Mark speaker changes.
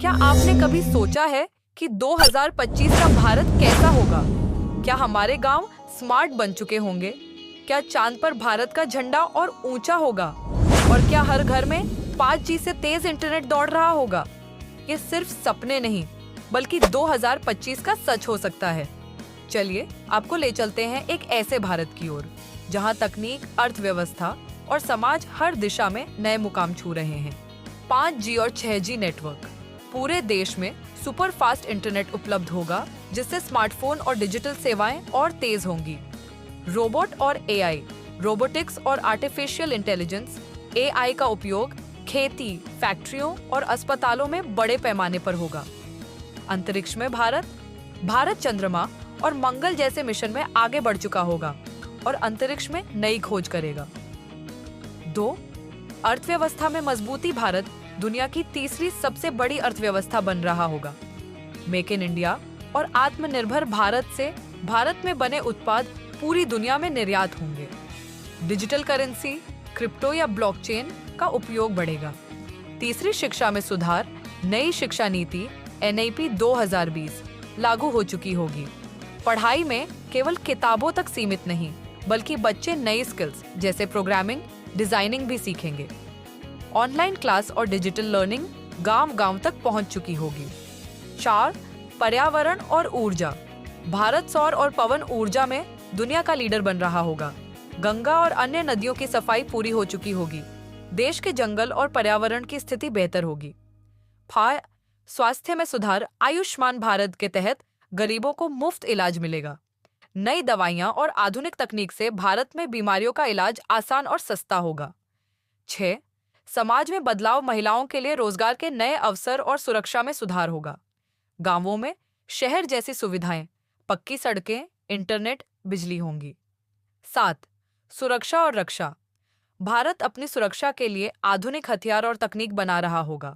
Speaker 1: क्या आपने कभी सोचा है कि 2025 का भारत कैसा होगा? क्या हमारे गांव स्मार्ट बन चुके होंगे? क्या चांद पर भारत का झंडा और ऊंचा होगा? और क्या हर घर में 5G से तेज इंटरनेट दौड़ रहा होगा? ये सिर्फ सपने नहीं, बल्कि 2025 का सच हो सकता है। चलिए आपको ले चलते हैं एक ऐसे भारत की ओर, जहां तकनीक, अर्थव्यवस्था और समाज हर दिशा में नए मुकाम छू रहे हैं। 5G और 6G नेटवर्क पूरे देश में सुपर फास्ट इंटरनेट उपलब्ध होगा, जिससे स्मार्टफोन और डिजिटल सेवाएं और तेज होंगी। रोबोट और एआई, रोबोटिक्स और आर्टिफिशियल इंटेलिजेंस एआई का उपयोग खेती, फैक्ट्रियों और अस्पतालों में बड़े पैमाने पर होगा। अंतरिक्ष में भारत चंद्रमा और मंगल जैसे मिशन में आगे बढ़ चुका होगा और अंतरिक्ष में नई खोज करेगा। 2. अर्थव्यवस्था में मजबूती। भारत दुनिया की तीसरी सबसे बड़ी अर्थव्यवस्था बन रहा होगा। मेक इन इंडिया और आत्मनिर्भर भारत से भारत में बने उत्पाद पूरी दुनिया में निर्यात होंगे। डिजिटल करेंसी, क्रिप्टो या ब्लॉकचेन का उपयोग बढ़ेगा। तीसरी, शिक्षा में सुधार। नई शिक्षा नीति NEP 2020 लागू हो चुकी होगी। पढ़ाई में केवल किताबों तक सीमित नहीं, बल्कि बच्चे नई स्किल्स जैसे प्रोग्रामिंग, डिजाइनिंग भी सीखेंगे। ऑनलाइन क्लास और डिजिटल लर्निंग गांव-गांव तक पहुंच चुकी होगी। 4. पर्यावरण और ऊर्जा। भारत सौर और पवन ऊर्जा में दुनिया का लीडर बन रहा होगा। गंगा और अन्य नदियों की सफाई पूरी हो चुकी होगी। देश के जंगल और पर्यावरण की स्थिति बेहतर होगी। 5. स्वास्थ्य में सुधार। आयुष्मान भारत के तहत गरीबों को मुफ्त इलाज मिलेगा। नई दवाइयां और आधुनिक तकनीक से भारत में बीमारियों का इलाज आसान और सस्ता होगा। 6. समाज में बदलाव। महिलाओं के लिए रोजगार के नए अवसर और सुरक्षा में सुधार होगा। गांवों में शहर जैसी सुविधाएं, पक्की सड़कें, इंटरनेट, बिजली होंगी। 7. सुरक्षा और रक्षा। भारत अपनी सुरक्षा के लिए आधुनिक हथियार और तकनीक बना रहा होगा।